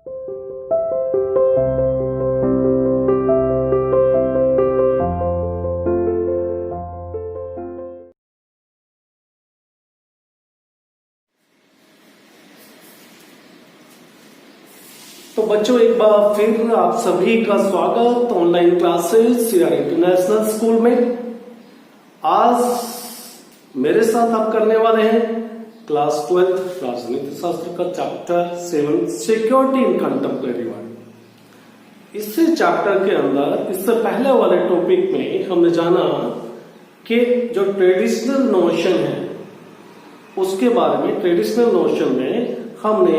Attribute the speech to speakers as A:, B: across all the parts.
A: तो बच्चों, एक बार फिर आप सभी का स्वागत ऑनलाइन क्लासेस या इंटरनेशनल स्कूल में। आज मेरे साथ आप करने वाले हैं क्लास 12 राजनीति शास्त्र का chapter 7 security in contemporary world. इसी चैप्टर के अंदर इससे पहले वाले टॉपिक में हमने जाना कि जो ट्रेडिशनल नोशन है उसके बारे में। ट्रेडिशनल नोशन में हमने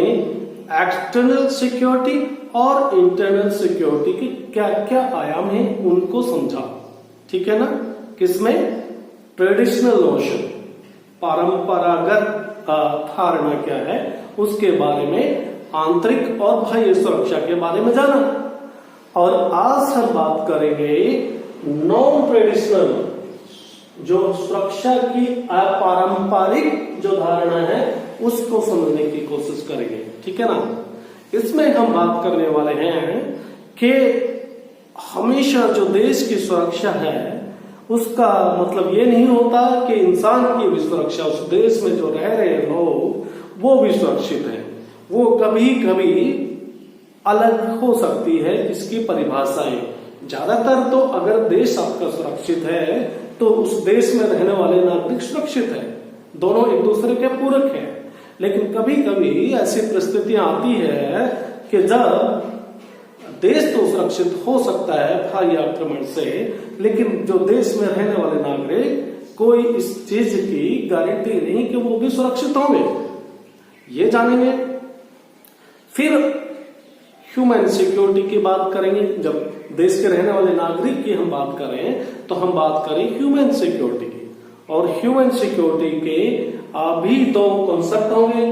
A: एक्सटर्नल सिक्योरिटी और इंटरनल सिक्योरिटी के क्या क्या आयाम हैं उनको समझा, ठीक है ना। किसमें? ट्रेडिशनल नोशन, परंपरागत धारणा क्या है उसके बारे में, आंतरिक और बाह्य सुरक्षा के बारे में जाना। और आज हम बात करेंगे नॉन ट्रेडिशनल, जो सुरक्षा की अपारंपरिक जो धारणा है उसको समझने की कोशिश करेंगे, ठीक है ना। इसमें हम बात करने वाले हैं कि हमेशा जो देश की सुरक्षा है उसका मतलब ये नहीं होता कि इंसान की भी सुरक्षा, उस देश में जो रह रहे लोग वो भी सुरक्षित है। वो कभी कभी अलग हो सकती है इसकी परिभाषाएं। ज्यादातर तो अगर देश आपका सुरक्षित है तो उस देश में रहने वाले नागरिक सुरक्षित है, दोनों एक दूसरे के पूरक हैं। लेकिन कभी कभी ऐसी परिस्थितियां आती है कि जब देश तो सुरक्षित हो सकता है बाह्य आक्रमण से, लेकिन जो देश में रहने वाले नागरिक, कोई इस चीज की गारंटी नहीं कि वो भी सुरक्षित होंगे। ये जानेंगे। फिर ह्यूमन सिक्योरिटी की बात करेंगे। जब देश के रहने वाले नागरिक की हम बात करें तो हम बात करें ह्यूमन सिक्योरिटी की। और ह्यूमन सिक्योरिटी के अभी दो कॉन्सेप्ट होंगे।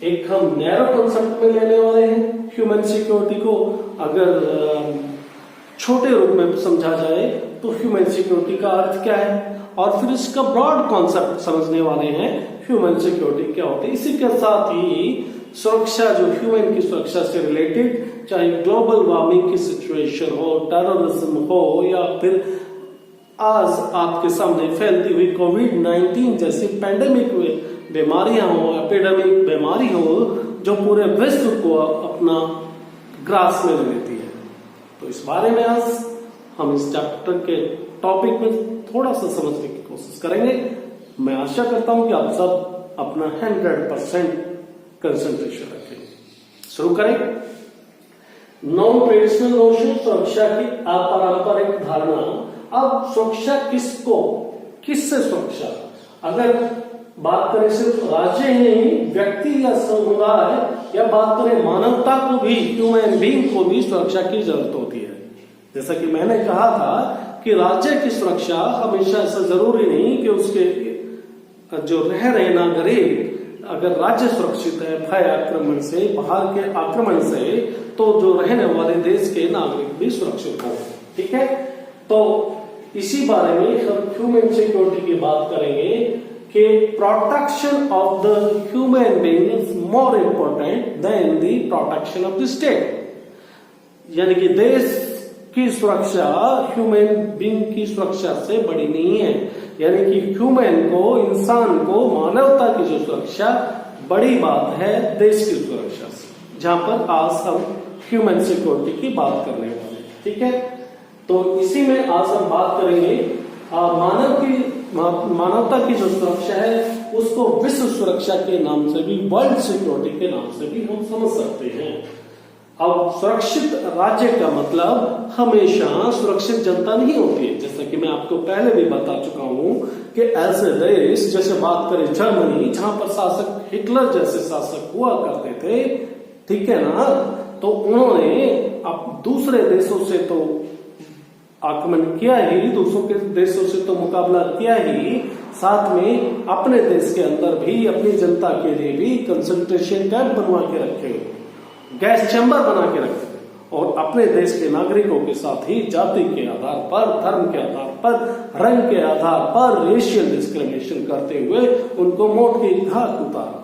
A: एक हम नैरो कॉन्सेप्ट में लेने वाले हैं ह्यूमन सिक्योरिटी को। अगर छोटे रूप में समझा जाए तो ह्यूमन सिक्योरिटी का अर्थ क्या है, और फिर इसका ब्रॉड कॉन्सेप्ट समझने वाले हैं ह्यूमन सिक्योरिटी क्या होती है। इसी के साथ ही सुरक्षा, जो ह्यूमन की सुरक्षा से रिलेटेड, चाहे ग्लोबल वार्मिंग की सिचुएशन हो, टेररिज्म हो, या फिर आज आपके सामने फैलती हुई कोविड-19 जैसी पैंडेमिक बीमारियां हो, एपिडेमिक बीमारी हो, जो पूरे विश्व को अपना ग्रास में लेती है। तो इस बारे में आज हम इस चैप्टर के टॉपिक में थोड़ा सा समझने की कोशिश करेंगे। मैं आशा करता हूं कि आप सब अपना 100% कंसंट्रेशन रखेंगे। शुरू करें। नॉन ट्रेडिशनल नोशन, सुरक्षा की अपारंपरिक धारणा। अब सुरक्षा किसको, किससे सुरक्षा? अगर बात करें सिर्फ राज्य ही नहीं, व्यक्ति या समुदाय, या बात करें मानवता को भी, ह्यूमन बीइंग को भी सुरक्षा की जरूरत होती है। जैसा कि मैंने कहा था कि राज्य की सुरक्षा हमेशा ऐसा जरूरी नहीं कि उसके जो रह रहे नागरिक, अगर राज्य सुरक्षित है बाह्य आक्रमण से, बाहर के आक्रमण से, तो जो रहने वाले देश के नागरिक भी सुरक्षित हो, ठीक है। तो इसी बारे में हम ह्यूमन सिक्योरिटी की बात करेंगे कि protection of the human being is more important then the protection of the state. यानी कि देश की सुरक्षा ह्यूमन बीइंग की सुरक्षा से बड़ी नहीं है। यानी कि ह्यूमन को, इंसान को, मानवता की जो सुरक्षा बड़ी बात है देश की सुरक्षा से, जहां पर आज हम ह्यूमन सिक्योरिटी की बात करने वाले हैं, ठीक है। तो इसी में आज हम बात करेंगे मानवता की जो सुरक्षा है उसको विश्व सुरक्षा के नाम से भी, वर्ल्ड सिक्योरिटी के नाम से भी हम समझ सकते हैं। अब सुरक्षित राज्य का मतलब हमेशा सुरक्षित जनता नहीं होती है। जैसा कि मैं आपको पहले भी बता चुका हूं कि ऐसे देश, जैसे बात करें जर्मनी, जहां पर शासक हिटलर जैसे शासक हुआ करते थे, ठीक है ना, तो उन्होंने अब दूसरे देशों से तो आक्रमण किया ही, दूसरों के देशों से तो मुकाबला किया ही, साथ में अपने देश के अंदर भी अपनी जनता के लिए भी कंसंट्रेशन कैंप बनवा के रखे, गैस चैम्बर बना के रखे, और अपने देश के नागरिकों के साथ ही जाति के आधार पर, धर्म के आधार पर, रंग के आधार पर रेशियल डिस्क्रिमिनेशन करते हुए उनको मौत की घाट उतारा।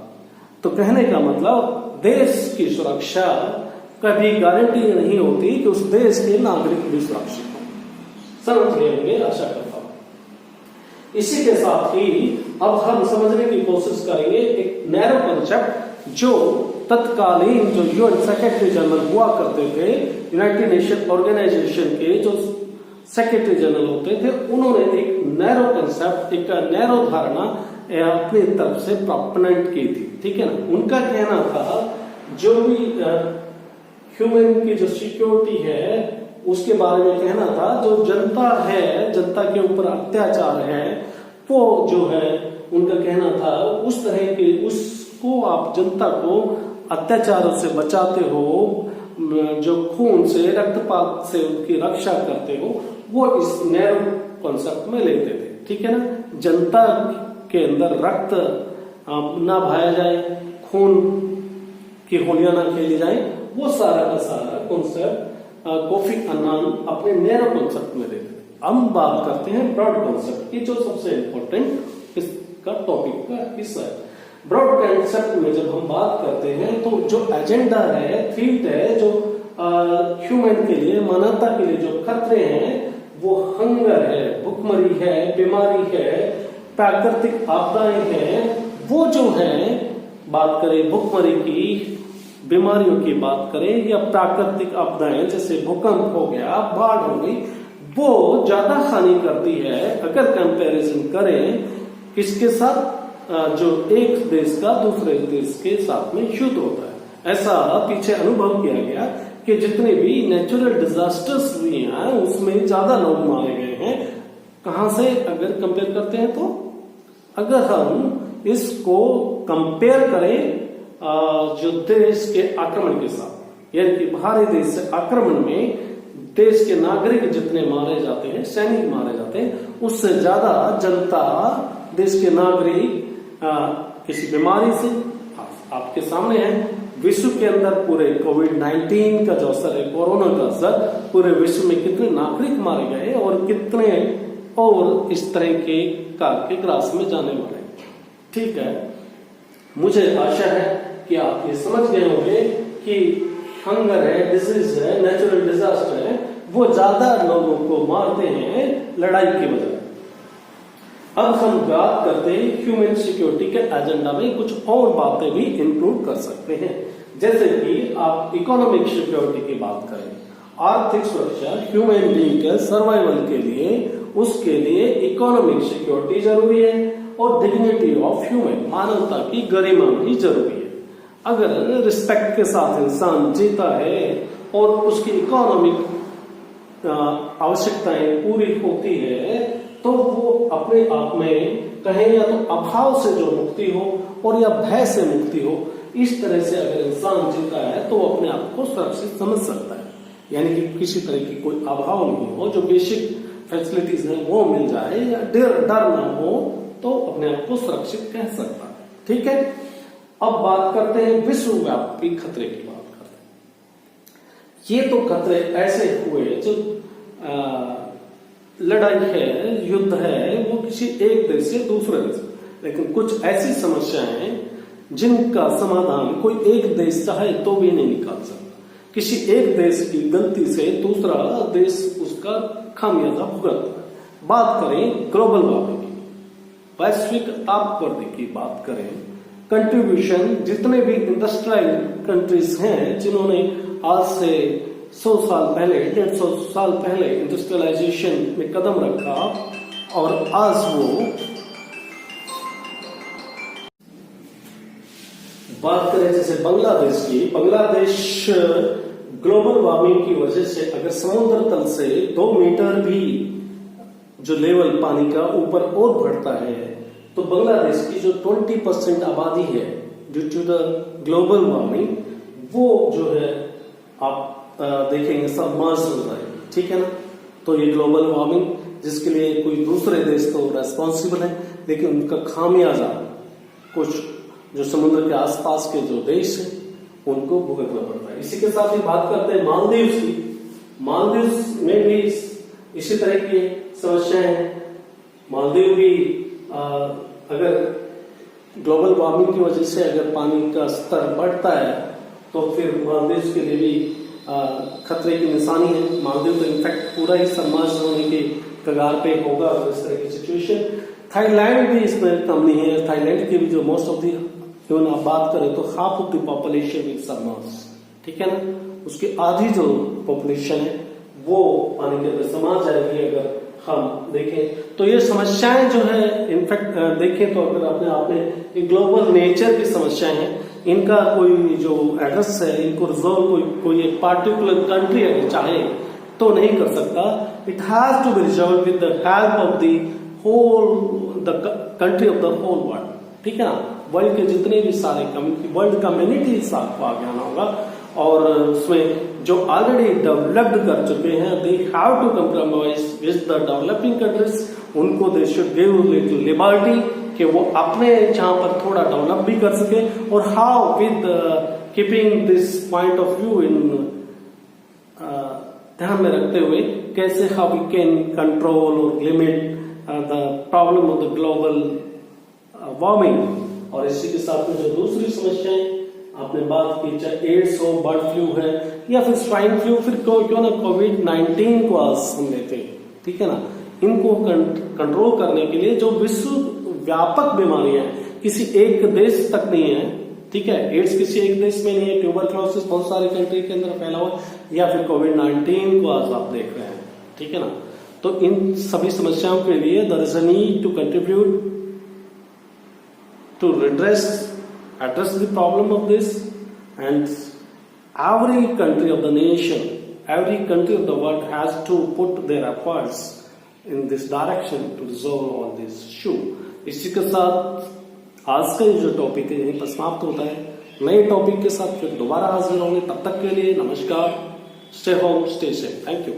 A: तो कहने का मतलब देश की सुरक्षा कभी गारंटी नहीं होती कि उस देश के नागरिक भी सुरक्षित हों। समझ गए होंगे आशा करता हूं। इसी के साथ ही अब हम समझने की कोशिश करेंगे एक नैरो कंसेप्ट जो तत्कालीन जो यूएन सेक्रेटरी जनरल हुआ करते थे, यूनाइटेड नेशन ऑर्गेनाइजेशन के जो सेक्रेटरी जनरल होते थे, उन्होंने एक नैरो कंसेप्ट, एक नैरो धारणा अपनी तरफ से प्रोपोनेंट की थी। ठीक है ना। उनका कहना था जो भी ह्यूमन की जो सिक्योरिटी है उसके बारे में कहना था, जो जनता है, जनता के ऊपर अत्याचार है, वो जो है उनका कहना था उस तरह के उसको आप जनता को अत्याचारों से बचाते हो, जो खून से रक्तपात से उनकी रक्षा करते हो, वो इस नैरो कॉन्सेप्ट में लेते थे। ठीक है ना। जनता के अंदर रक्त ना बहाया जाए, खून की होलियां ना खेली जाए, वो सारा का सारा कॉन्सेप्ट कोफी अन्नान अपने नैरो कॉन्सेप्ट में देते थे। हम बात करते हैं ब्रॉड कॉन्सेप्ट की, जो सबसे इंपॉर्टेंट इसका टॉपिक का हिस्सा है। ब्रॉड कॉन्सेप्ट में जब हम बात करते हैं तो जो एजेंडा है, थीम है, जो ह्यूमन के लिए, मानवता के लिए जो खतरे हैं, वो हंगर है, भुखमरी है, बीमारी है, प्राकृतिक आपदाएं हैं। वो जो है बात करें भुखमरी की, बीमारियों की बात करें या प्राकृतिक आपदाएं जैसे भूकंप हो गया, बाढ़ हो गई, वो ज्यादा हानि करती है अगर कंपैरिजन करें किसके साथ, जो एक देश का दूसरे देश के साथ में युद्ध होता है। ऐसा पीछे अनुभव किया गया कि जितने भी नेचुरल डिजास्टर्स हुए हैं उसमें ज्यादा लोग मारे गए हैं। कहां से अगर कंपेयर करते हैं तो अगर हम इसको कंपेयर करें जो देश के आक्रमण के साथ, यानी कि बाहरी देश से आक्रमण में देश के नागरिक जितने मारे जाते हैं, सैनिक मारे जाते हैं, उससे ज्यादा जनता, देश के नागरिक किसी बीमारी से, आपके सामने है विश्व के अंदर पूरे कोविड-19 का जो असर है, कोरोना का असर, पूरे विश्व में कितने नागरिक मारे गए और कितने और इस तरह के कार के ग्रास में जाने वाले। ठीक है। मुझे आशा है कि आप ये समझ गए होंगे कि हंगर है, डिजीज है, नेचुरल डिजास्टर है, वो ज्यादा लोगों को मारते हैं लड़ाई की वजह। अब हम बात करते हैं ह्यूमन सिक्योरिटी के एजेंडा में कुछ और बातें भी इंक्लूड कर सकते हैं, जैसे कि आप इकोनॉमिक सिक्योरिटी की बात करें, आर्थिक सुरक्षा, ह्यूमन बीइंग के सर्वाइवल के लिए, उसके लिए इकोनॉमिक सिक्योरिटी जरूरी है और डिग्निटी ऑफ ह्यूमन, मानवता की गरिमा भी जरूरी है। अगर रिस्पेक्ट के साथ इंसान जीता है और उसकी इकोनॉमिक आवश्यकताएं पूरी होती है तो वो अपने आप में कहें या तो अभाव से जो मुक्ति हो और या भय से मुक्ति हो, इस तरह से अगर इंसान जीता है तो वो अपने आप को सुरक्षित समझ सकता है। यानी कि किसी तरह की कोई अभाव नहीं हो, जो बेसिक फैसिलिटीज हैं वो मिल जाए या डर ना हो, तो अपने आप को सुरक्षित कह सकता है। ठीक है। अब बात करते हैं विश्वव्यापी खतरे की बात करते हैं। ये तो खतरे ऐसे हुए जो लड़ाई है, युद्ध है, वो किसी एक देश से दूसरे देश, लेकिन कुछ ऐसी समस्याएं हैं जिनका समाधान कोई एक देश चाहे तो भी नहीं निकाल सकता। किसी एक देश की गलती से दूसरा देश उसका खामियाजा भुगतता है। बात करें ग्लोबल वार्मिंग की, वैश्विक तापक्रम की बात करें, कंट्रीब्यूशन जितने भी इंडस्ट्रियल कंट्रीज हैं जिन्होंने आज से 100 साल पहले, 150 साल पहले इंडस्ट्रियलाइजेशन में कदम रखा और आज वो बात करें जैसे बांग्लादेश की, बांग्लादेश ग्लोबल वार्मिंग की वजह से अगर समुद्र तल से 2 मीटर भी जो लेवल पानी का ऊपर और बढ़ता है तो बांग्लादेश की जो 20% आबादी है due to the global warming, वो जो है आप देखेंगे सबमर्ज हो जाएगी। ठीक है ना। तो ये ग्लोबल वार्मिंग जिसके लिए कोई दूसरे देश तो रेस्पॉन्सिबल है, लेकिन उनका खामियाजा कुछ जो समुद्र के आसपास के जो देश हैं उनको भुगतना पड़ता है। इसी के साथ ही बात करते हैं मालदीव्स की। मालदीव्स में भी इसी तरह की समस्याएं हैं। मालदीव भी अगर ग्लोबल वार्मिंग की वजह से अगर पानी का स्तर बढ़ता है तो फिर मालदीव के लिए भी खतरे की निशानी है। मालदीव तो इनफैक्ट पूरा ही सबमर्ज होने के कगार पे होगा इस तरह की सिचुएशन। थाईलैंड भी इसमें कम नहीं है। थाईलैंड की भी जो मोस्ट ऑफ दी इवन आप बात करें तो half of the population will submerge, ठीक है ना, उसकी आधी जो पॉपुलेशन है वो पानी के अंदर समा जाएगी अगर हम देखें। तो ये समस्याएं जो है इनफैक्ट देखें तो अगर अपने आप में ग्लोबल नेचर की समस्याएं हैं, इनका कोई जो एड्रेस है इनको रिजोल्व कोई एक पार्टिकुलर कंट्री अगर चाहे तो नहीं कर सकता। It has to be resolve with the help of the whole the country of the whole world, ठीक है ना। वर्ल्ड के जितने भी सारे वर्ल्ड कम्युनिटी आपको आगे आना होगा और उसमें जो ऑलरेडी डेवलप्ड कर चुके हैं they have to compromise with the developing countries. उनको they should give little liberty कि वो अपने जहां पर थोड़ा डेवलप भी कर सके। और how with keeping this point of view इन ध्यान में रखते हुए कैसे हाउ वी कैन कंट्रोल और limit the problem of the global warming. और इसी के साथ में जो दूसरी समस्याएं आपने बात की, चाहे एड्स हो, बर्ड फ्लू है या फिर स्वाइन फ्लू, फिर क्यों ना कोविड-19 को आज हम लेते हैं, ठीक है ना। इनको कंट्रोल करने के लिए जो विश्व व्यापक बीमारियां हैं, किसी एक देश तक नहीं है, ठीक है। एड्स किसी एक देश में नहीं है, ट्यूबरक्लोसिस बहुत सारे कंट्री के अंदर फैला हुआ, या फिर कोविड-19 को आज आप देख रहे हैं, ठीक है ना। तो इन सभी समस्याओं के लिए there is a need to contribute to address the problem of this, and every country of the nation, every country of the world has to put their efforts in this direction to resolve all this issue। इसी के साथ आज का जो topic है यहीं पर समाप्त होता है। नए टॉपिक के साथ फिर दोबारा हाजिर होंगे, तब तक के लिए नमस्कार। Stay home, stay safe, thank you.